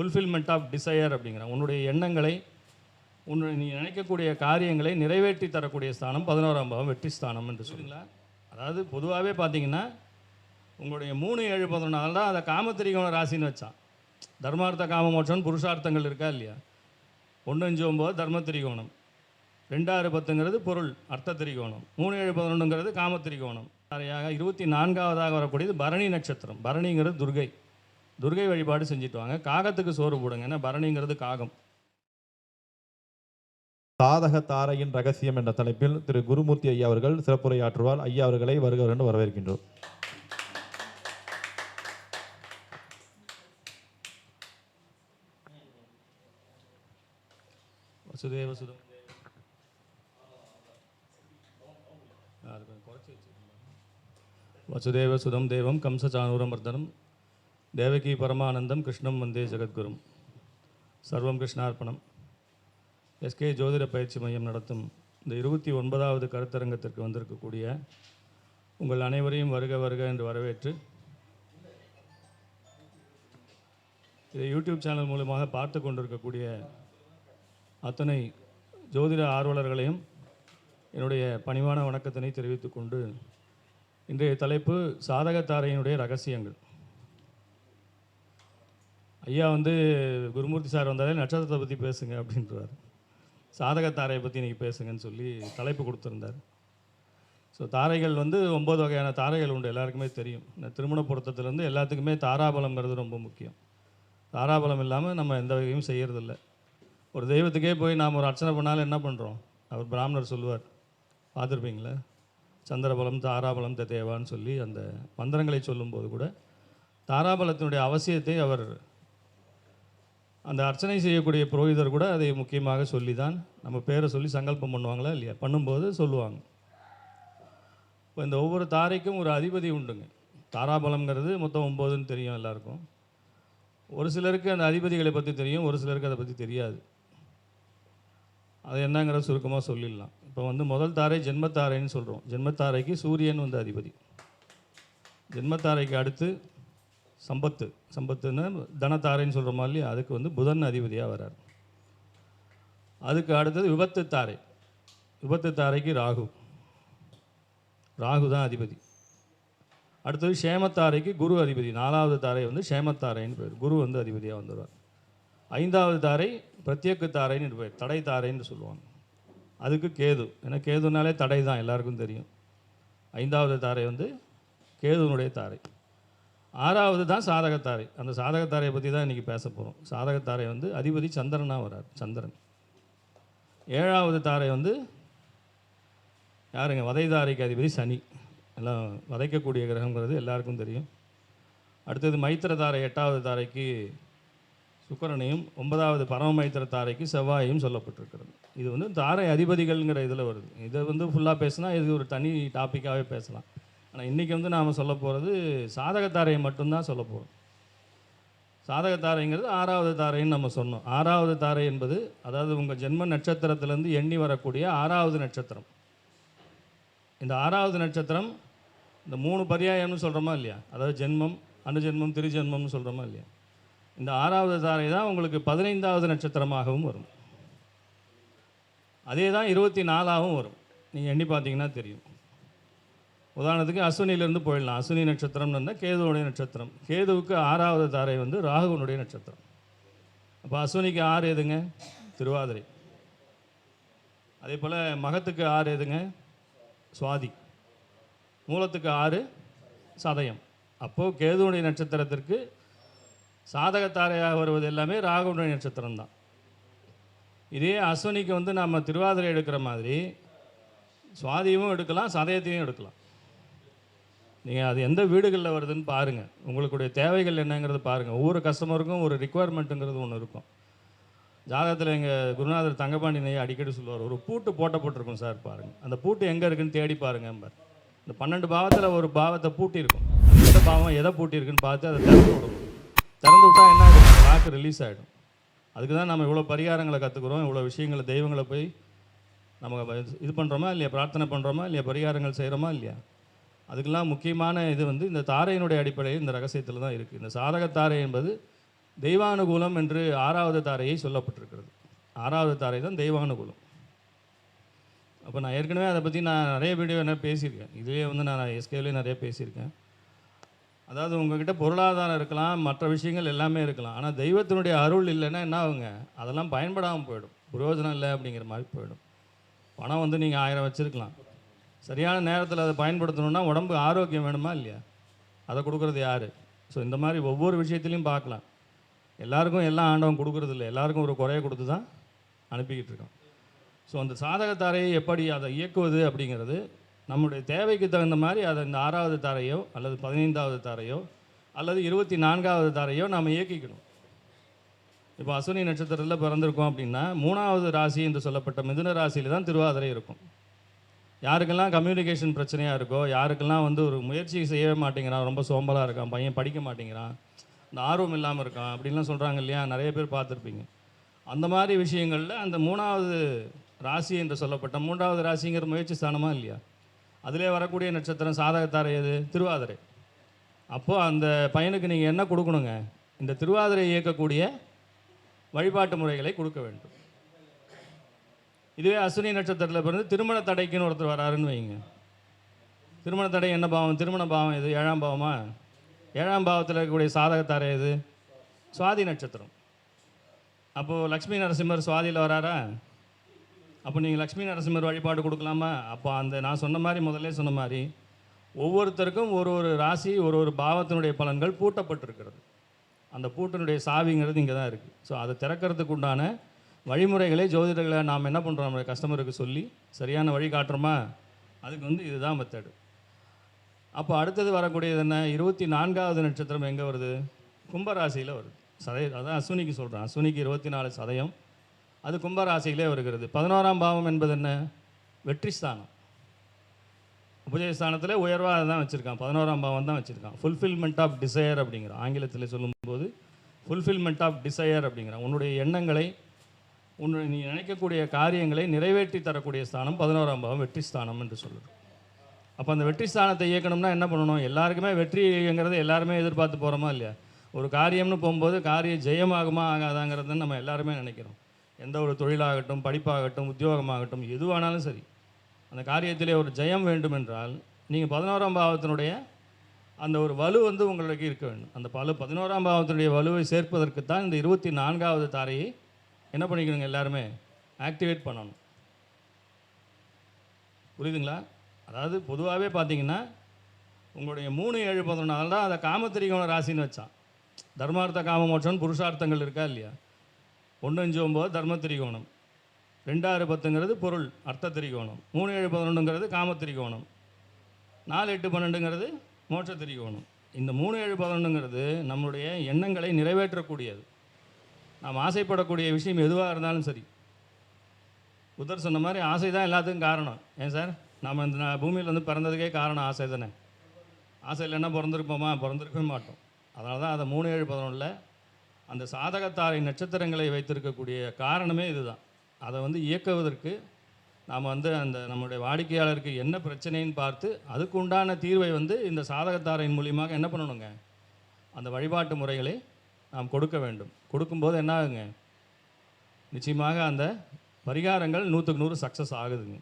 Fulfilment of desire அப்படிங்கிறாங்க. உன்னுடைய எண்ணங்களை நீ நினைக்கக்கூடிய காரியங்களை நிறைவேற்றி தரக்கூடிய ஸ்தானம் 11ஆம் பாவம் வெற்றி ஸ்தானம் என்று சொல்லுங்களா. அதாவது பொதுவாகவே பார்த்தீங்கன்னா உங்களுடைய 3, 7, 11 தான் அதை காமத்திரிகோண ராசின்னு வச்சான். தர்மார்த்த காமமோட்சம் புருஷார்த்தங்கள் இருக்கா இல்லையா. 1, 5, 9 தர்ம திரிகோணம், 2, 6, 10ங்கிறது பொருள் அர்த்த திரிகோணம், 3, 7, 11ங்கிறது காமத்திரிகோணம். சரியாக 24ஆவதாக வரக்கூடியது பரணி நட்சத்திரம். பரணிங்கிறது துர்கை வழிபாடு செஞ்சுட்டு வாங்க. காகத்துக்கு சோறு போடுங்க, ஏன்னா பரணிங்கிறது காகம். சாதக தாரையின் ரகசியம் என்ற தலைப்பில் திரு குருமூர்த்தி ஐயா அவர்கள் சிறப்புரையாற்றுவார். ஐயா அவர்களை வருக என்று வரவேற்கின்றோம். வசுதேவ சுதம் தேவம் கம்சச்சானூரமர்தனம் தேவகி பரமானந்தம் கிருஷ்ணம் வந்தே ஜெகத்குரும். சர்வம் கிருஷ்ணார்ப்பணம். எஸ்கே ஜோதிட பயிற்சி மையம் நடத்தும் இந்த 29வது கருத்தரங்கத்திற்கு வந்திருக்கக்கூடிய உங்கள் அனைவரையும் வருக வருக என்று வரவேற்று, இதை யூடியூப் சேனல் மூலமாக பார்த்து கொண்டிருக்கக்கூடிய அத்தனை ஜோதிட ஆர்வலர்களையும் என்னுடைய பணிவான வணக்கத்தினை தெரிவித்துக் கொண்டு, இன்றைய தலைப்பு சாதகத்தாரையினுடைய ரகசியங்கள். ஐயா குருமூர்த்தி சார் வந்தாலே நட்சத்திரத்தை பற்றி பேசுங்க அப்படின்றார். சாதகத்தாரையை பற்றி இன்றைக்கி பேசுங்கன்னு சொல்லி தலைப்பு கொடுத்துருந்தார். ஸோ தாரைகள் 9 வகையான தாரைகள் உண்டு, எல்லாருக்குமே தெரியும். இந்த திருமண பொருத்தத்துலேருந்து எல்லாத்துக்குமே தாராபலம்ங்கிறது ரொம்ப முக்கியம். தாராபலம் இல்லாமல் நம்ம எந்த வகையும் செய்கிறதில்ல. ஒரு தெய்வத்துக்கே போய் நாம் ஒரு அர்ச்சனை பண்ணாலும் என்ன பண்ணுறோம், அவர் பிராமணர் சொல்லுவார், பார்த்துருப்பீங்களே, சந்திரபலம் தாராபலம் தேவான்னு சொல்லி அந்த மந்திரங்களை சொல்லும்போது கூட தாராபலத்தினுடைய அவசியத்தை அவர் அந்த அர்ச்சனை செய்யக்கூடிய புரோகிதர் கூட அதை முக்கியமாக சொல்லி தான் நம்ம பேரை சொல்லி சங்கல்பம் பண்ணுவாங்களா இல்லையா, பண்ணும்போது சொல்லுவாங்க. இப்போ இந்த ஒவ்வொரு தாரைக்கும் ஒரு அதிபதி உண்டுங்க. தாராபலம்ங்கிறது மொத்தம் 9ன்னு தெரியும் எல்லாருக்கும். ஒரு சிலருக்கு அந்த அதிபதிகளை பற்றி தெரியும், ஒரு சிலருக்கு அதை பற்றி தெரியாது. அது என்னங்கிற சுருக்கமாக சொல்லிடலாம். இப்போ முதல் தாரை ஜென்மத்தாரைன்னு சொல்கிறோம். ஜென்மத்தாரைக்கு சூரியன் அதிபதி. ஜென்மத்தாரைக்கு அடுத்து சம்பத்துன்னு தனத்தாரைன்னு சொல்கிறோமா இல்லையா, அதுக்கு புதன் அதிபதியாக வர்றார். அதுக்கு அடுத்தது விபத்து தாரை. விபத்து தாரைக்கு ராகு தான் அதிபதி. அடுத்தது ஷேமத்தாரைக்கு குரு அதிபதி. 4வது தாரை ஷேமத்தாரைன்னு பேர், குரு அதிபதியாக வந்துடுவார். 5வது தாரை பிரத்யேக தாரைன்னு பேர், தடை தாரைன்னு சொல்லுவாங்க. அதுக்கு கேது, ஏன்னா கேதுனாலே தடை தான் எல்லாருக்கும் தெரியும். 5வது தாரை கேதுனுடைய தாரை. 6வது தான் சாதகத்தாரை. அந்த சாதகத்தாரையை பற்றி தான் இன்றைக்கி பேச போகிறோம். சாதகத்தாரை அதிபதி சந்திரனாக வரார், சந்திரன். 7வது தாரை யாருங்க, வதைதாரைக்கு அதிபதி சனி. எல்லாம் வதைக்கக்கூடிய கிரகங்கிறது எல்லாருக்கும் தெரியும். அடுத்தது மைத்திர தாரை 8வது தாரைக்கு சுக்கிரனையும் 9வது பரம மைத்திர தாரைக்கு செவ்வாயையும் சொல்லப்பட்டிருக்கிறது. இது தாரை அதிபதிகள்ங்கிற இதில் வருது. இதை ஃபுல்லாக பேசினா இது ஒரு தனி டாப்பிக்காகவே பேசலாம். ஆனால் இன்றைக்கி நாம் சொல்ல போகிறது சாதகத்தாரையை மட்டும்தான் சொல்ல போகிறோம். சாதகத்தாரைங்கிறது 6வது தாரைன்னு நம்ம சொன்னோம். 6வது தாரை என்பது அதாவது உங்கள் ஜென்ம நட்சத்திரத்திலேருந்து எண்ணி வரக்கூடிய 6வது நட்சத்திரம். இந்த 6வது நட்சத்திரம் இந்த 3 பரியாயம்னு சொல்கிறோமா இல்லையா, அதாவது ஜென்மம், அனுஜென்மம், திருஜென்மம்னு சொல்கிறோமா இல்லையா. இந்த 6வது தாரை தான் உங்களுக்கு 15வது நட்சத்திரமாகவும் வரும். அதே தான் 24ஆகவும் வரும். நீங்கள் எண்ணி பார்த்தீங்கன்னா தெரியும். உதாரணத்துக்கு அஸ்வினியிலேருந்து போயிடலாம். அஸ்வினி நட்சத்திரம்னு இருந்தால் கேதுவுடைய நட்சத்திரம். கேதுவுக்கு 6வது தாரை ராகுவனுடைய நட்சத்திரம். அப்போ அஸ்வினிக்கு 6 எதுங்க, திருவாதிரை. அதே போல் மகத்துக்கு 6 எதுங்க, சுவாதி. மூலத்துக்கு 6 சதயம். அப்போது கேதுவுடைய நட்சத்திரத்திற்கு சாதகத்தாரையாக வருவது எல்லாமே ராகுவனுடைய நட்சத்திரம் தான். இதே அஸ்வினிக்கு நம்ம திருவாதிரை எடுக்கிற மாதிரி சுவாதியும் எடுக்கலாம், சதயத்தையும் எடுக்கலாம். நீங்கள் அது எந்த வீடுகளில் வருதுன்னு பாருங்கள், உங்களுடைய தேவைகள் என்னங்கிறது பாருங்கள். ஒவ்வொரு கஸ்டமருக்கும் ஒரு ரிக்குவயர்மெண்ட்டுங்கிறது ஒன்று இருக்கும். ஜாதகத்தில் எங்கள் குருநாதர் தங்கபாண்டி அடிக்கடி சொல்லுவார், ஒரு பூட்டு போட்டிருக்கும் சார், பாருங்கள் அந்த பூட்டு எங்கே இருக்குன்னு தேடி பாருங்கள். இந்த 12 பாவத்தில் ஒரு பாவத்தை பூட்டி இருக்கும். எந்த பாவம் எதை பூட்டி இருக்குன்னு பார்த்து அதை திறந்து விடணும். திறந்து விட்டால் என்ன ஆகிடும், லாக்கு ரிலீஸ் ஆகிடும். அதுக்கு தான் நம்ம இவ்வளோ பரிகாரங்களை கற்றுக்குறோம், இவ்வளோ விஷயங்களை, தெய்வங்களை போய் நம்ம இது பண்ணுறோமா இல்லையா, பிரார்த்தனை பண்ணுறோமா இல்லையா, பரிகாரங்கள் செய்கிறோமா இல்லையா. அதுக்கெல்லாம் முக்கியமான இது இந்த தாரையினுடைய அடிப்படையில் இந்த ரகசியத்தில் தான் இருக்குது. இந்த சாதகத்தாரை என்பது தெய்வானுகூலம் என்று 6வது தாரையை சொல்லப்பட்டிருக்கிறது. 6வது தாரை தான் தெய்வானுகூலம். அப்போ நான் ஏற்கனவே அதை பற்றி நான் நிறைய வீடியோ என்ன பேசியிருக்கேன். இதுவே வந்து நான் எஸ்கேவிலே நிறைய பேசியிருக்கேன். அதாவது உங்ககிட்ட பொருளாதாரம் இருக்கலாம், மற்ற விஷயங்கள் எல்லாமே இருக்கலாம். ஆனால் தெய்வத்தினுடைய அருள் இல்லைன்னா என்ன ஆகுங்க? அதெல்லாம் பயன்படாமல் போயிடும். பிரயோஜனம் இல்லை அப்படிங்கிற மாதிரி போயிடும். பணம் வந்து நீங்கள் 1000 வச்சுருக்கலாம். சரியான நேரத்தில் அதை பயன்படுத்தணுன்னா உடம்பு ஆரோக்கியம் வேணுமா இல்லையா? அதை கொடுக்குறது யார்? ஸோ இந்த மாதிரி ஒவ்வொரு விஷயத்துலையும் பார்க்கலாம். எல்லாருக்கும் எல்லாம் ஆண்டவன் கொடுக்குறது இல்லை. எல்லாருக்கும் ஒரு குறைய கொடுத்து தான் அனுப்பிக்கிட்டு இருக்கோம். ஸோ அந்த சாதகத்தாரையை எப்படி அதை இயக்குவது அப்படிங்கிறது நம்முடைய தேவைக்கு தகுந்த மாதிரி அதை இந்த 6வது தாரையோ அல்லது 15வது தாரையோ அல்லது 24வது தாரையோ நாம் இயக்கிக்கணும். இப்போ அஸ்வினி நட்சத்திரத்தில் பிறந்திருக்கோம் அப்படின்னா 3வது ராசி என்று சொல்லப்பட்ட மிதுன ராசியில் தான் திருவாதிரை இருக்கும். யாருக்கெல்லாம் கம்யூனிகேஷன் பிரச்சனையாக இருக்கோ, யாருக்கெல்லாம் வந்து ஒரு முயற்சி செய்யவே மாட்டேங்கிறான், ரொம்ப சோம்பலாக இருக்கான், பையன் படிக்க மாட்டேங்கிறான், இந்த ஆர்வம் இல்லாமல் இருக்கான் அப்படின்லாம் சொல்கிறாங்க இல்லையா? நிறைய பேர் பார்த்துருப்பீங்க. அந்த மாதிரி விஷயங்களில் அந்த 3வது ராசி என்று சொல்லப்பட்ட 3வது ராசிங்கிற முயற்சி ஸ்தானமா இல்லையா? அதிலே வரக்கூடிய நட்சத்திரம் சாதகத்தாரை எது? திருவாதிரை. அப்போது அந்த பையனுக்கு நீங்கள் என்ன கொடுக்கணுங்க? இந்த திருவாதிரை இயக்கக்கூடிய வழிபாட்டு முறைகளை கொடுக்க வேண்டும். இதுவே அஸ்வினி நட்சத்திரத்தில் பிறந்து திருமண தடைக்குன்னு ஒருத்தர் வராருன்னு வைங்க. திருமண தடை என்ன பாவம்? திருமண பாவம் எது? 7ஆம் பாவமா? 7ஆம் பாவத்தில் இருக்கக்கூடிய சாதகத்தாரை எது? சுவாதி நட்சத்திரம். அப்போது லக்ஷ்மி நரசிம்மர் சுவாதியில் வராரா? அப்போ நீங்கள் லக்ஷ்மி நரசிம்மர் வழிபாடு கொடுக்கலாமா? அப்போ அந்த நான் சொன்ன மாதிரி முதல்ல சொன்ன மாதிரி ஒவ்வொருத்தருக்கும் ஒரு ஒரு ராசி ஒரு ஒரு பாவத்தினுடைய பலன்கள் பூட்டப்பட்டிருக்கிறது. அந்த பூட்டினுடைய சாவிங்கிறது இங்கே தான் இருக்குது. ஸோ அதை திறக்கிறதுக்கு உண்டான வழிமுறைகளை ஜோதிடர்களை நாம் என்ன பண்ணுறோம்? நம்மளுடைய கஸ்டமருக்கு சொல்லி சரியான வழி காட்டுறோமா? அதுக்கு வந்து இதுதான் மெத்தடு. அப்போ அடுத்தது வரக்கூடியது என்ன? 24வது நட்சத்திரம் எங்கே வருது? கும்பராசியில் வருது. அதான் அஸ்வினிக்கு சொல்கிறேன். அஸ்வினிக்கு 24 சதயம், அது கும்பராசியிலே வருகிறது. 11ஆம் பாவம் என்பது என்ன? வெற்றி ஸ்தானம். உபஜயஸ்தானத்தில் உயர்வாக தான் வச்சுருக்கான். 11ஆம் பாவம் தான் வச்சுருக்கான். ஃபுல்ஃபில்மெண்ட் ஆஃப் டிசையர் அப்படிங்கிறான். ஆங்கிலத்தில் சொல்லும்போது ஃபுல்ஃபில்மெண்ட் ஆஃப் டிசையர் அப்படிங்கிறான். உன்னுடைய எண்ணங்களை, உன்னுடைய நீ நினைக்கக்கூடிய காரியங்களை நிறைவேற்றி தரக்கூடிய ஸ்தானம் 11ஆம் பாவம் வெற்றி ஸ்தானம் என்று சொல்லுது. அப்போ அந்த வெற்றி ஸ்தானத்தை இயக்கணும்னா என்ன பண்ணணும்? எல்லாருக்குமே வெற்றிங்கிறத எல்லாருமே எதிர்பார்த்து போகிறோமா இல்லையா? ஒரு காரியம்னு போகும்போது காரியம் ஜெயமாகுமா ஆகாதாங்கிறதுன்னு நம்ம எல்லாருமே நினைக்கிறோம். எந்த ஒரு தொழிலாகட்டும், படிப்பாகட்டும், உத்தியோகமாகட்டும், எதுவானாலும் சரி, அந்த காரியத்திலே ஒரு ஜெயம் வேண்டும் என்றால் நீங்கள் 11ஆம் பாவத்தினுடைய அந்த ஒரு வலு வந்து உங்களுக்கு இருக்க வேண்டும். அந்த 11ஆம் பாவத்தினுடைய வலுவை சேர்ப்பதற்கு தான் இந்த 24வது தாரையை என்ன பண்ணிக்கணுங்க? எல்லாருமே ஆக்டிவேட் பண்ணணும். புரியுதுங்களா? அதாவது பொதுவாகவே பார்த்தீங்கன்னா உங்களுடைய 3, 7, 11 தான் அதை காமத்திரிகோண ராசின்னு வச்சான். தர்மார்த்த காம மோட்சம் புருஷார்த்தங்கள் இருக்கா இல்லையா? 1, 5, 9 தர்ம திரிகோணம், 2, 6, 10ங்கிறது பொருள் அர்த்த திரிகோணம், 3, 7, 11ங்கிறது காம திரிகோணம், 4, 8, 12ங்கிறது மோட்ச திரிகோணம். இந்த 3, 7, 11ங்கிறது நம்முடைய எண்ணங்களை நிறைவேற்றக்கூடியது. நாம் ஆசைப்படக்கூடிய விஷயம் எதுவாக இருந்தாலும் சரி. புத்தர் சொன்ன மாதிரி ஆசை தான் எல்லாத்துக்கும் காரணம். ஏன் சார்? நம்ம இந்த பூமியில் வந்து பிறந்ததுக்கே காரணம் ஆசை தானே. ஆசை இல்லைன்னா பிறந்திருப்போமா? பிறந்திருக்கவே மாட்டோம். அதனால தான் அதை 3, 7, 11 அந்த சாதகத்தாரை நட்சத்திரங்களை வைத்திருக்கக்கூடிய காரணமே இதுதான். அதை வந்து இயக்குவதற்கு நாம் வந்து அந்த நம்முடைய வாடிக்கையாளருக்கு என்ன பிரச்சனைன்னு பார்த்து அதுக்கு உண்டான தீர்வை வந்து இந்த சாதகத்தாரையின் மூலியமாக என்ன பண்ணணுங்க? அந்த வழிபாட்டு முறைகளை நாம் கொடுக்க வேண்டும். கொடுக்கும்போது என்ன ஆகுங்க? நிச்சயமாக அந்த பரிகாரங்கள் 100க்கு 100 சக்ஸஸ் ஆகுதுங்க.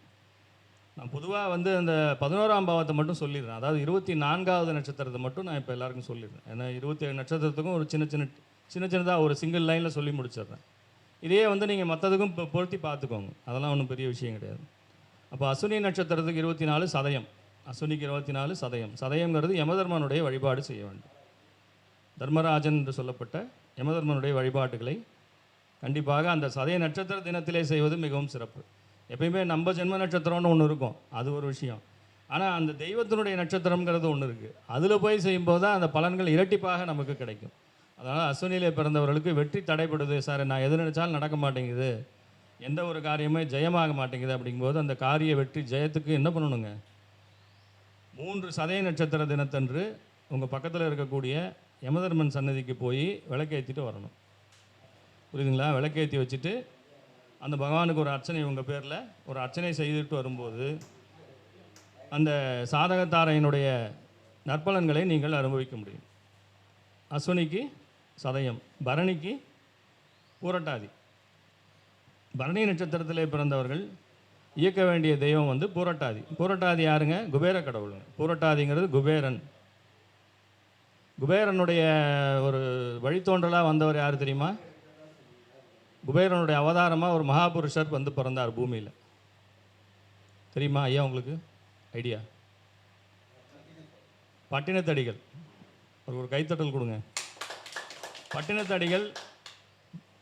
நான் பொதுவாக வந்து அந்த 11ஆம் பாவத்தை மட்டும் சொல்லிடுறேன். அதாவது 24வது நட்சத்திரத்தை மட்டும் நான் இப்போ எல்லாருக்கும் சொல்லிடுறேன். ஏன்னா 27 நட்சத்திரத்துக்கும் ஒரு சின்னதாக ஒரு சிங்கிள் லைனில் சொல்லி முடிச்சிடுறேன். இதே வந்து நீங்கள் மற்றதுக்கும் இப்போ பொருத்தி பார்த்துக்கோங்க. அதெல்லாம் ஒன்றும் பெரிய விஷயம் கிடையாது. அப்போ அஸ்வினி நட்சத்திரத்துக்கு 24 சதயம், அஸ்வினிக்கு 24 சதயம். சதயங்கிறது யமதர்மனுடைய வழிபாடு செய்ய வேண்டும். தர்மராஜன் என்று சொல்லப்பட்ட யமதர்மனுடைய வழிபாட்டுகளை கண்டிப்பாக அந்த சதய நட்சத்திர தினத்திலே செய்வது மிகவும் சிறப்பு. எப்பயுமே நம்ம ஜென்ம நட்சத்திரம்னு ஒன்று இருக்கும், அது ஒரு விஷயம். ஆனால் அந்த தெய்வத்தினுடைய நட்சத்திரங்கிறது ஒன்று இருக்குது. அதில் போய் செய்யும்போது தான் அந்த பலன்கள் இரட்டிப்பாக நமக்கு கிடைக்கும். அதனால் அஸ்வினியிலே பிறந்தவர்களுக்கு வெற்றி தடைப்படுது சார், நான் எது நினச்சாலும் நடக்க மாட்டேங்குது, எந்த ஒரு காரியமே ஜெயமாக மாட்டேங்குது அப்படிங்கும்போது அந்த காரிய வெற்றி ஜெயத்துக்கு என்ன பண்ணணுங்க? 3 சதய நட்சத்திர தினத்தன்று உங்கள் பக்கத்தில் இருக்கக்கூடிய யமதர்மன் சன்னதிக்கு போய் விளக்கேற்றிட்டு வரணும். புரியுதுங்களா? விளக்கேற்றி வச்சுட்டு அந்த பகவானுக்கு ஒரு அர்ச்சனை, உங்கள் பேரில் ஒரு அர்ச்சனை செய்துட்டு வரும்போது அந்த சாதகத்தாரையினுடைய நற்பலன்களை நீங்கள் அனுபவிக்க முடியும். அஸ்வினிக்கு சதயம், பரணிக்கு பூரட்டாதி. பரணி நட்சத்திரத்திலே பிறந்தவர்கள் இயக்க வேண்டிய தெய்வம் வந்து பூரட்டாதி. பூரட்டாதி யாருங்க? குபேர கடவுளுங்க. பூரட்டாதிங்கிறது குபேரன். குபேரனுடைய ஒரு வழித்தோன்றலாக வந்தவர் யார் தெரியுமா? குபேரனுடைய அவதாரமாக ஒரு மகாபுருஷர் வந்து பிறந்தார் பூமியில். தெரியுமா ஐயா உங்களுக்கு? ஐடியா? பட்டினத்தடிகள். ஒரு கைத்தட்டல் கொடுங்க. பட்டினத்தடிகள்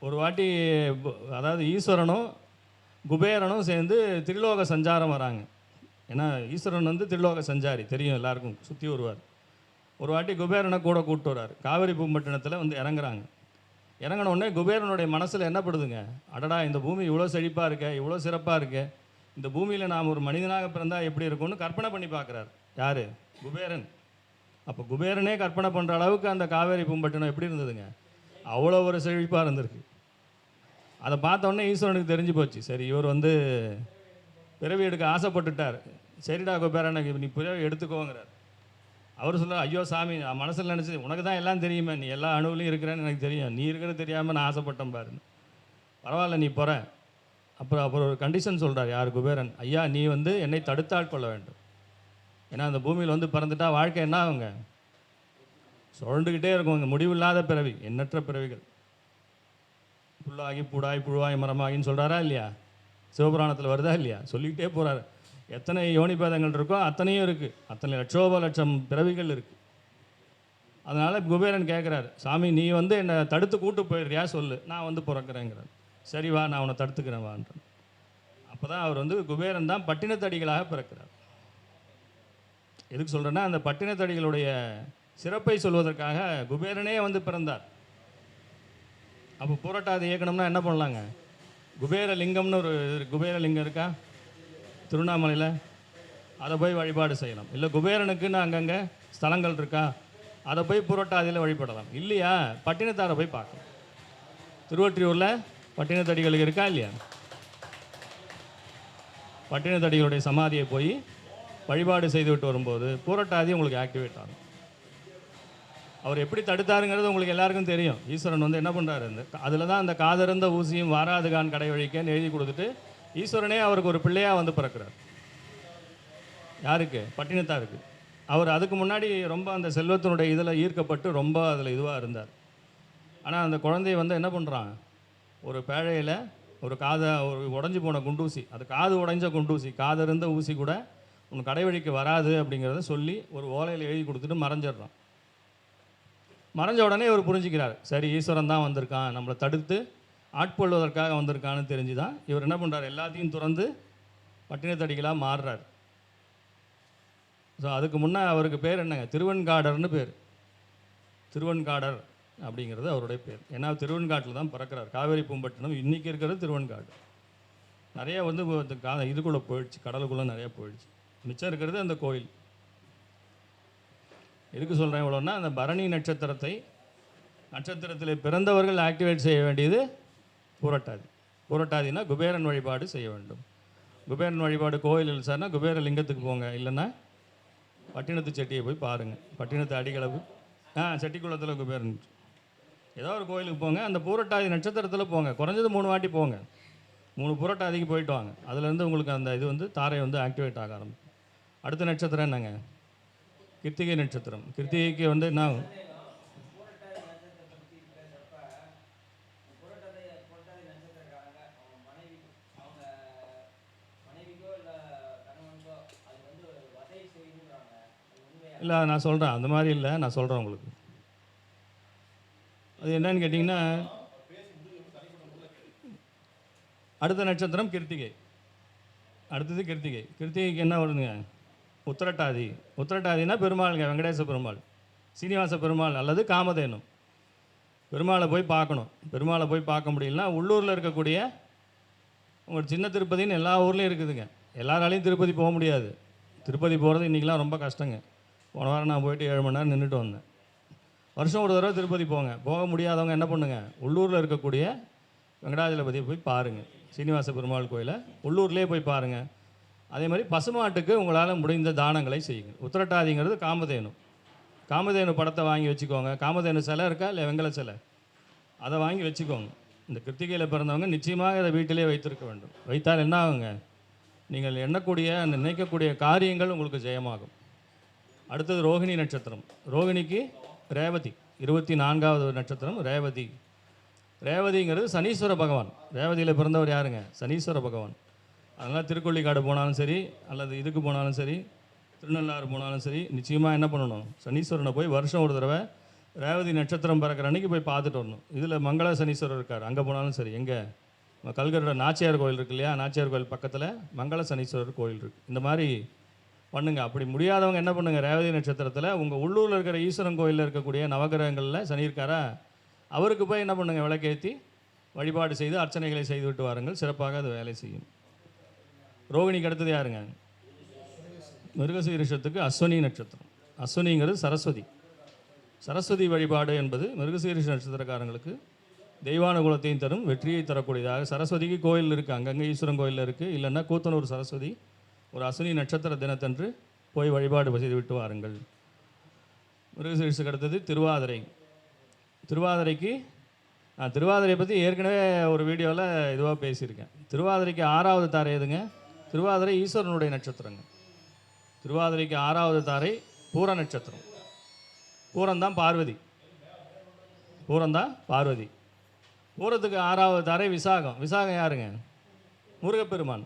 ஒரு வாட்டி அதாவது ஈஸ்வரனும் குபேரனும் சேர்ந்து திரிலோக சஞ்சாரம் வராங்க. ஏன்னா ஈஸ்வரன் வந்து திரிலோக சஞ்சாரி, தெரியும் எல்லாருக்கும், சுற்றி வருவார். ஒரு வாட்டி குபேரனை கூட கூப்பிட்டு வர்றார். காவிரி பூம்பட்டினத்தில் வந்து இறங்குறாங்க. இறங்கின உடனே குபேரனுடைய மனசில் என்ன படுதுங்க? அடடா, இந்த பூமி இவ்வளோ செழிப்பாக இருக்க, இவ்வளோ சிறப்பாக இருக்கு, இந்த பூமியில் நாம் ஒரு மனிதனாக பிறந்தால் எப்படி இருக்கும்னு கற்பனை பண்ணி பார்க்குறார். யார்? குபேரன். அப்போ குபேரனே கற்பனை பண்ணுற அளவுக்கு அந்த காவேரி பூம்பட்டினம் எப்படி இருந்ததுங்க? அவ்வளோ ஒரு செழிப்பாக இருந்திருக்கு. அதை பார்த்தோன்னே ஈஸ்வரனுக்கு தெரிஞ்சு போச்சு. சரி, இவர் வந்து பிறவி எடுக்க ஆசைப்பட்டுட்டார். சரிடா குபேரனுக்கு நீ பிறவி எடுத்துக்கோங்கிறார். அவர் சொல்கிறார், ஐயோ சாமி, நான் மனசில் நினச்சி உனக்கு தான் எல்லாம் தெரியுமே, நீ எல்லா அணுவிலையும் இருக்கிறேன்னு எனக்கு தெரியும், நீ இருக்கிறது தெரியாமல் நான் ஆசைப்பட்டேன் பாருன்னு. பரவாயில்ல, நீ போகிற. அப்புறம் ஒரு கண்டிஷன் சொல்கிறார். யார்? குபேரன். ஐயா, நீ வந்து என்னை தடுத்தாட்கொள்ள வேண்டும். ஏன்னா அந்த பூமியில் வந்து பிறந்துட்டா வாழ்க்கை என்ன ஆகுங்க? சுழண்டுக்கிட்டே இருக்கும். இங்கே முடிவில்லாத பிறவி, எண்ணற்ற பிறவிகள். புல்லாகி புடாய் புழுவாய் மரமாகின்னு சொல்கிறாரா இல்லையா? சிவபுராணத்தில் வருதா இல்லையா? சொல்லிக்கிட்டே போகிறார். எத்தனை யோனிபேதங்கள் இருக்கோ அத்தனையும் இருக்குது. அத்தனை லட்சம் பிறவிகள் இருக்குது. அதனால் குபேரன் கேட்குறாரு, சாமி நீ வந்து என்னை தடுத்து கூட்டு போயிடுறியா சொல்லு, நான் வந்து பிறக்கிறேங்கிறார். சரி வா, நான் உன்னை தடுத்துக்கிறேன் வான்றான். அப்போ தான் அவர் வந்து குபேரன் தான் பட்டினத்தடிகளாக பிறக்கிறார். எதுக்கு சொல்கிறேன்னா, அந்த பட்டினத்தடிகளுடைய சிறப்பை சொல்வதற்காக குபேரனே வந்து பிறந்தார். அப்போ பூரட்டாதி இயக்கணும்னா என்ன பண்ணலாங்க? குபேரலிங்கம்னு ஒரு குபேரலிங்கம் இருக்கா திருவண்ணாமலையில்? அதை போய் வழிபாடு செய்யலாம். இல்லை குபேரனுக்குன்னு அங்கங்கே ஸ்தலங்கள் இருக்கா? அதை போய் புரட்டாதியில் வழிபடலாம். இல்லையா, பட்டினத்தாரை போய் பார்க்கலாம். திருவொற்றியூரில் பட்டினத்தடிகளுக்கு இருக்கா இல்லையா? பட்டினத்தடிகளுடைய சமாதியை போய் வழிபாடு செய்துவிட்டு வரும்போது பூரட்டாதி உங்களுக்கு ஆக்டிவேட் ஆகும். அவர் எப்படி தடுத்தாருங்கிறது உங்களுக்கு எல்லாருக்கும் தெரியும். ஈஸ்வரன் வந்து என்ன பண்ணுறாரு, அதில் தான் அந்த காதிருந்த ஊசியும் வாராதுகான் கடை வழிக்கன்னு எழுதி கொடுத்துட்டு ஈஸ்வரனே அவருக்கு ஒரு பிள்ளையாக வந்து பிறக்கிறார். யாருக்கு? பட்டினத்தாருக்கு. அவர் அதுக்கு முன்னாடி ரொம்ப அந்த செல்வத்தினுடைய இதில் ஈர்க்கப்பட்டு ரொம்ப அதில் இதுவாக இருந்தார். ஆனால் அந்த குழந்தைய வந்து என்ன பண்ணுறான், ஒரு பேழையில் ஒரு ஒரு உடஞ்சி போன குண்டூசி, அது காது உடைஞ்ச குண்டூசி, காதிருந்த ஊசி கூட உனக்கு கடை வழிக்கு வராது அப்படிங்கிறத சொல்லி ஒரு ஓலையில் எழுதி கொடுத்துட்டு மறைஞ்சிடுறான். மறைஞ்ச உடனே இவர் புரிஞ்சுக்கிறார், சரி ஈஸ்வரன் தான் வந்திருக்கான், நம்மளை தடுத்து ஆட்கொள்வதற்காக வந்திருக்கான்னு தெரிஞ்சு தான் இவர் என்ன பண்ணுறார், எல்லாத்தையும் துறந்து பட்டினத்தடிகளாக மாறுறார். ஸோ அதுக்கு முன்னே அவருக்கு பேர் என்னங்க? திருவெண்காடர்னு பேர். திருவெண்காடர் அப்படிங்கிறது அவருடைய பேர். ஏன்னா திருவெண்காட்டில் தான் பிறக்கிறார். காவேரி பூம்பட்டினம் இன்றைக்கி இருக்கிறது திருவெண்காடு. நிறைய வந்து இதுக்குள்ளே போயிடுச்சு, கடலுக்குள்ளே நிறையா போயிடுச்சு. மிச்சம் இருக்கிறது அந்த கோயில். எதுக்கு சொல்கிறேன் இவ்வளோன்னா, அந்த பரணி நட்சத்திரத்தில் பிறந்தவர்கள் ஆக்டிவேட் செய்ய வேண்டியது பூரட்டாதி. பூரட்டாதினா குபேரன் வழிபாடு செய்ய வேண்டும். குபேரன் வழிபாடு கோயில் சார்னா குபேர லிங்கத்துக்கு போங்க, இல்லைன்னா பட்டினத்து செட்டியை போய் பாருங்கள். பட்டினத்து அடிகளவு செட்டிக்குளத்தில் குபேரன் ஏதோ ஒரு கோயிலுக்கு போங்க. அந்த பூரட்டாதி நட்சத்திரத்தில் போங்க, குறைஞ்சது 3 வாட்டி போங்க. 3 பூரட்டாதிக்கு போயிட்டு வாங்க. அதுலேருந்து உங்களுக்கு அந்த இது வந்து தாரை வந்து ஆக்டிவேட் ஆக ஆரம்பிக்கும். அடுத்த நட்சத்திரம் என்னங்க? கிருத்திகை நட்சத்திரம். கிருத்திகைக்கு வந்து நான் இல்லை, நான் சொல்கிறேன், அந்த மாதிரி இல்லை, நான் சொல்கிறேன் உங்களுக்கு. அது என்னன்னு கேட்டிங்கன்னா, அடுத்த நட்சத்திரம் கிருத்திகை. அடுத்தது கிருத்திகை. கிருத்திகைக்கு என்ன வருதுங்க? உத்திரட்டாதி. உத்திரட்டாதினா பெருமாளுங்க, வெங்கடேச பெருமாள், சீனிவாச பெருமாள் அல்லது காமதேனு. பெருமாளை போய் பார்க்கணும். பெருமாளை போய் பார்க்க முடியலன்னா உள்ளூரில் இருக்கக்கூடிய உங்களுக்கு சின்ன திருப்பதின்னு எல்லா ஊர்லேயும் இருக்குதுங்க. எல்லாராலையும் திருப்பதி போக முடியாது. திருப்பதி போகிறது இன்றைக்கெலாம் ரொம்ப கஷ்டங்க. போன வாரம் நான் போயிட்டு 7 மணி நேரம் நின்றுட்டு வந்தேன். வருஷம் ஒரு தடவை திருப்பதி போங்க. போக முடியாதவங்க என்ன பண்ணுங்கள், உள்ளூரில் இருக்கக்கூடிய வெங்கடாஜலபதியை போய் பாருங்கள். சீனிவாச பெருமாள் கோயிலை உள்ளூர்லேயே போய் பாருங்கள். அதே மாதிரி பசுமாட்டுக்கு உங்களால் முடிந்த தானங்களை செய்யுங்க. உத்திரட்டாதிங்கிறது காமதேனு. காமதேனு படத்தை வாங்கி வச்சுக்கோங்க. காமதேனு சிலை இருக்கா இல்லை வெங்கல சிலை, அதை வாங்கி வச்சுக்கோங்க. இந்த கிருத்திகையில் பிறந்தவங்க நிச்சயமாக அதை வீட்டிலே வைத்திருக்க வேண்டும். வைத்தால் என்ன ஆகுங்க, நீங்கள் எண்ணக்கூடிய அந்த நினைக்கக்கூடிய காரியங்கள் உங்களுக்கு ஜெயமாகும். அடுத்தது ரோகிணி நட்சத்திரம். ரோகிணிக்கு ரேவதி 24வது நட்சத்திரம் ரேவதி. ரேவதிங்கிறது சனீஸ்வர பகவான். ரேவதியில் பிறந்தவர் யாருங்க, சனீஸ்வர பகவான். அதனால் திருக்கொள்ளிக்காடு போனாலும் சரி, அல்லது இதுக்கு போனாலும் சரி, திருநள்ளாறு போனாலும் சரி, நிச்சயமாக என்ன பண்ணணும், சனீஸ்வரனை போய் வருஷம் ஒரு தடவை ரேவதி நட்சத்திரம் பிறக்கிற அன்னைக்கு போய் பார்த்துட்டு வரணும். இதில் மங்கள சனீஸ்வரர் இருக்கார், அங்கே போனாலும் சரி. எங்கே கல்கரோட நாச்சியார் கோயில் இருக்கு இல்லையா, நாச்சியார் கோயில் பக்கத்தில் மங்கள சனீஸ்வரர் கோயில் இருக்குது. இந்த மாதிரி பண்ணுங்கள். அப்படி முடியாதவங்க என்ன பண்ணுங்கள், ரேவதி நட்சத்திரத்தில் உங்கள் உள்ளூரில் இருக்கிற ஈஸ்வரன் கோயிலில் இருக்கக்கூடிய நவகிரகங்களில் சனி இருக்காரா, அவருக்கு போய் என்ன பண்ணுங்கள், விளக்கேற்றி வழிபாடு செய்து அர்ச்சனைகளை செய்து விட்டு வாருங்கள். சிறப்பாக அது வேலை செய்யும். ரோகிணிக்கு அடுத்தது யாருங்க, மிருகசீரிஷத்துக்கு அஸ்வினி நட்சத்திரம். அஸ்வினிங்கிறது சரஸ்வதி. சரஸ்வதி வழிபாடு என்பது மிருகசீரிஷ நட்சத்திரக்காரங்களுக்கு தெய்வானுகூலத்தையும் தரும், வெற்றியை தரக்கூடியதாக. சரஸ்வதிக்கு கோயில் இருக்குது, அங்கங்கே ஈஸ்வரன் கோயிலில் இருக்குது. இல்லைன்னா கூத்தனூர் சரஸ்வதி ஒரு அஸ்வினி நட்சத்திர தினத்தன்று போய் வழிபாடு செய்து விட்டு வாருங்கள். மிருகசீரிஷத்துக்கு அடுத்தது திருவாதிரை. திருவாதிரைக்கு நான் திருவாதிரையை பற்றி ஏற்கனவே ஒரு வீடியோவில் இதுவாக பேசியிருக்கேன். திருவாதிரைக்கு 6வது தாரை எதுங்க, திருவாதிரை ஈஸ்வரனுடைய நட்சத்திரங்க. திருவாதிரைக்கு 6வது தாரை பூர நட்சத்திரம். பூரம்தான் பார்வதி, பூரம்தான் பார்வதி. பூரத்துக்கு 6வது தாரை விசாகம். விசாகம் யாருங்க, முருகப்பெருமான்.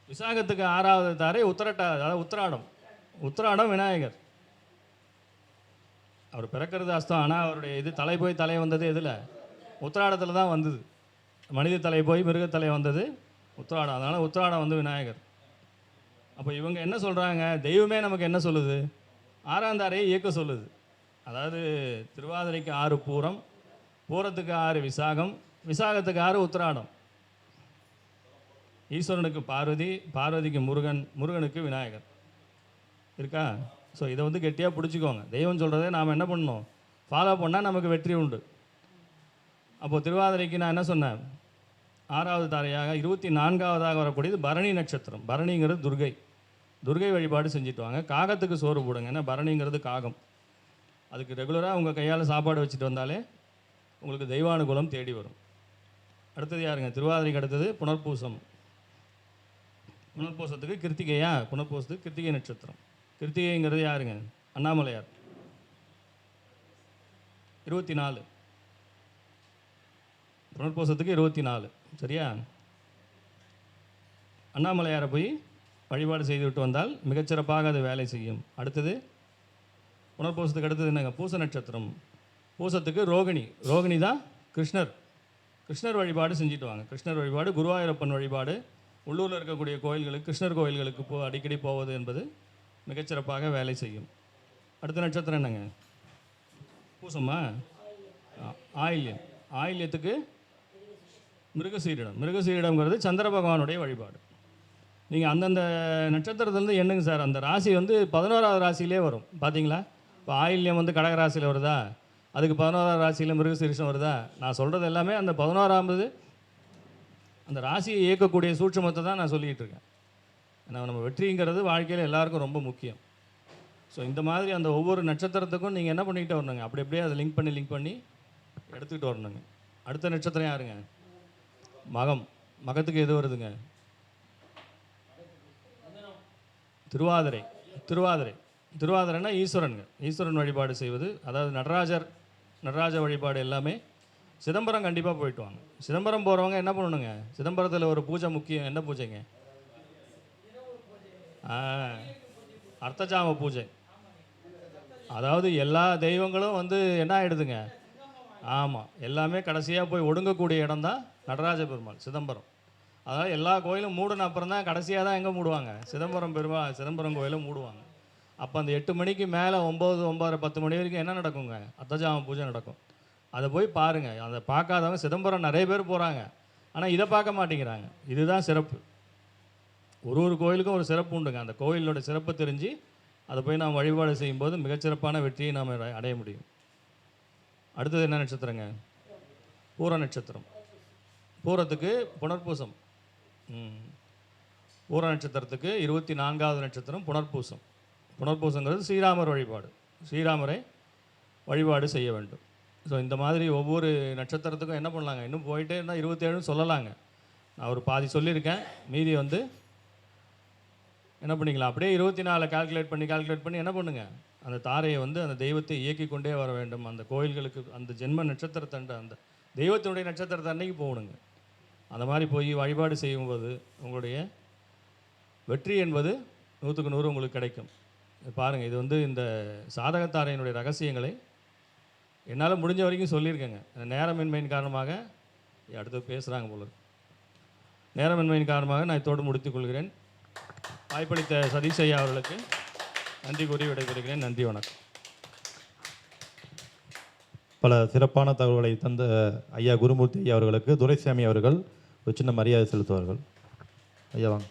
விசாகத்துக்கு 6வது தாரை அதாவது உத்திராடம். உத்திராடம் விநாயகர். அவர் பிறக்கிறது அஸ்தம், ஆனால் அவருடைய இது தலை போய் தலை வந்தது எதில், உத்திராடத்தில் தான் வந்தது. மனித தலை போய் மிருகத்தலை வந்தது உத்திராடம். அதனால் உத்திராடம் வந்து விநாயகர். அப்போ இவங்க என்ன சொல்கிறாங்க, தெய்வமே நமக்கு என்ன சொல்லுது, 6ஆம் தாரையை இயக்க சொல்லுது. அதாவது திருவாதிரைக்கு 6 பூரம், பூரத்துக்கு 6 விசாகம், விசாகத்துக்கு 6 உத்திராடம். ஈஸ்வரனுக்கு பார்வதி, பார்வதிக்கு முருகன், முருகனுக்கு விநாயகர் இருக்கா. ஸோ இதை வந்து கெட்டியாக பிடிச்சிக்கோங்க. தெய்வம் சொல்கிறதே நாம் என்ன பண்ணணும், ஃபாலோ பண்ணால் நமக்கு வெற்றி உண்டு. அப்போது திருவாதிரைக்கு நான் என்ன சொன்னேன், 6வது தாரையாக 24வதாக வரக்கூடியது பரணி நட்சத்திரம். பரணிங்கிறது துர்கை. துர்கை வழிபாடு செஞ்சுட்டு வாங்க. காகத்துக்கு சோறு போடுங்க, ஏன்னா பரணிங்கிறது காகம். அதுக்கு ரெகுலராக உங்கள் கையால் சாப்பாடு வச்சுட்டு வந்தாலே உங்களுக்கு தெய்வானுகூலம் தேடி வரும். அடுத்தது யாருங்க, திருவாதிரைக்கு அடுத்தது புனர்பூசம். புனர்பூசத்துக்கு கிருத்திகையா, புனர்பூசத்துக்கு கிருத்திகை நட்சத்திரம். கிருத்திகைங்கிறது யாருங்க, அண்ணாமலையார். 24 புனர்பூசத்துக்கு 24 சரியா. அண்ணாமலையாரை போய் வழிபாடு செய்து விட்டு வந்தால் மிகச்சிறப்பாக அது வேலை செய்யும். அடுத்தது புனர்பூசத்துக்கு அடுத்தது என்னங்க, பூச நட்சத்திரம். பூசத்துக்கு ரோகிணி. ரோகிணி தான் கிருஷ்ணர். கிருஷ்ணர் வழிபாடு செஞ்சுட்டு வாங்க. கிருஷ்ணர் வழிபாடு, குருவாயூரப்பன் வழிபாடு, உள்ளூரில் இருக்கக்கூடிய கோயில்களுக்கு, கிருஷ்ணர் கோயில்களுக்கு அடிக்கடி போவது என்பது மிகச்சிறப்பாக வேலை செய்யும். அடுத்த நட்சத்திரம் என்னங்க, பூசமா, ஆயில்யம். ஆயில்யத்துக்கு மிருகசீரிடம். மிருகசீரிடம்ங்கிறது சந்திர பகவானுடைய வழிபாடு. நீங்கள் அந்தந்த நட்சத்திரத்துலேருந்து என்னங்க சார், அந்த ராசி வந்து 11வது ராசியிலே வரும் பார்த்தீங்களா. இப்போ ஆயில்யம் வந்து கடக ராசியில் வருதா, அதுக்கு 11வது ராசியில் மிருகசீரிஷம் வருதா. நான் சொல்கிறது எல்லாமே அந்த 11வது அந்த ராசியை இயக்கக்கூடிய சூட்சுமத்தை தான் நான் சொல்லிகிட்டு இருக்கேன். ஏன்னா நம்ம வெற்றிங்கிறது வாழ்க்கையில் எல்லாருக்கும் ரொம்ப முக்கியம். ஸோ இந்த மாதிரி அந்த ஒவ்வொரு நட்சத்திரத்துக்கும் நீங்கள் என்ன பண்ணிக்கிட்டு வரணுங்க, அப்படி அப்படியே அதை லிங்க் பண்ணி எடுத்துக்கிட்டு வரணுங்க. அடுத்த நட்சத்திரம் யாருங்க, மகம். மகத்துக்கு எது வருதுங்க, திருவாதிரை. திருவாதிரை திருவாதிரைன்னா ஈஸ்வரனுங்க. ஈஸ்வரன் வழிபாடு செய்வது, அதாவது நடராஜ வழிபாடு எல்லாமே. சிதம்பரம் கண்டிப்பாக போயிட்டு வாங்க. சிதம்பரம் போகிறவங்க என்ன பண்ணணுங்க, சிதம்பரத்தில் ஒரு பூஜை முக்கியம். என்ன பூஜைங்க, அர்த்தஜாம பூஜை. அதாவது எல்லா தெய்வங்களும் வந்து என்ன ஆகிடுதுங்க, ஆமாம், எல்லாமே கடைசியாக போய் ஒடுங்கக்கூடிய இடம் தான் நடராஜ பெருமாள் சிதம்பரம். அதனால் எல்லா கோயிலும் மூடின அப்புறம் தான் கடைசியாக தான் எங்கே மூடுவாங்க, சிதம்பரம் கோயிலை மூடுவாங்க. அப்போ அந்த 8 மணிக்கு மேலே 9, 9:30, 10 மணி வரைக்கும் என்ன நடக்குங்க, அர்த்தஜாம பூஜை நடக்கும். அதை போய் பாருங்கள். அதை பார்க்காதவங்க, சிதம்பரம் நிறைய பேர் போகிறாங்க, ஆனால் இதை பார்க்க மாட்டேங்கிறாங்க. இதுதான் சிறப்பு. ஒரு கோயிலுக்கும் ஒரு சிறப்பு உண்டுங்க. அந்த கோயிலோட சிறப்பு தெரிஞ்சு அதை போய் நாம் வழிபாடு செய்யும்போது மிகச்சிறப்பான வெற்றியை நாம் அடைய முடியும். அடுத்தது என்ன நட்சத்திரங்க, பூர நட்சத்திரம். பூரத்துக்கு புனர்பூசம். பூர நட்சத்திரத்துக்கு 24வது நட்சத்திரம் புனர்பூசம். புனர்பூசங்கிறது ஸ்ரீராமர் வழிபாடு. ஸ்ரீராமரை வழிபாடு செய்ய வேண்டும். ஸோ இந்த மாதிரி ஒவ்வொரு நட்சத்திரத்துக்கும் என்ன பண்ணலாங்க, இன்னும் போயிட்டே இருந்தால் 27 சொல்லலாங்க. நான் ஒரு பாதி சொல்லியிருக்கேன், மீதி வந்து என்ன பண்ணிக்கலாம், அப்படியே 24 கால்குலேட் பண்ணி என்ன பண்ணுங்கள், அந்த தாரையை வந்து அந்த தெய்வத்தை இயக்கி கொண்டே வர வேண்டும். அந்த கோயில்களுக்கு அந்த ஜென்ம நட்சத்திரத்தண்டு அந்த தெய்வத்தினுடைய நட்சத்திரத்தை அன்னைக்கு போகணுங்க. அந்த மாதிரி போய் வழிபாடு செய்யும்போது உங்களுடைய வெற்றி என்பது 100க்கு 100 உங்களுக்கு கிடைக்கும். பாருங்கள், இது வந்து இந்த சாதகத்தாரையினுடைய ரகசியங்களை என்னால் முடிஞ்ச வரைக்கும் சொல்லியிருக்கேங்க. நேரமின்மையின் காரணமாக அடுத்து பேசுகிறாங்க போல இருக்கு. நேரமின்மையின் காரணமாக நான் இதோடு முடித்துக் கொள்கிறேன். வாய்ப்பளித்த சதீஷ் ஐயா அவர்களுக்கு நன்றி கூறி விடைபெறுகிறேன். நன்றி, வணக்கம். பல சிறப்பான தகவல்களை தந்த ஐயா குருமூர்த்தி ஐயா அவர்களுக்கு துரைசாமி அவர்கள் ஒரு சின்ன மரியாதை செலுத்துவார்கள். ஐயா வாங்க.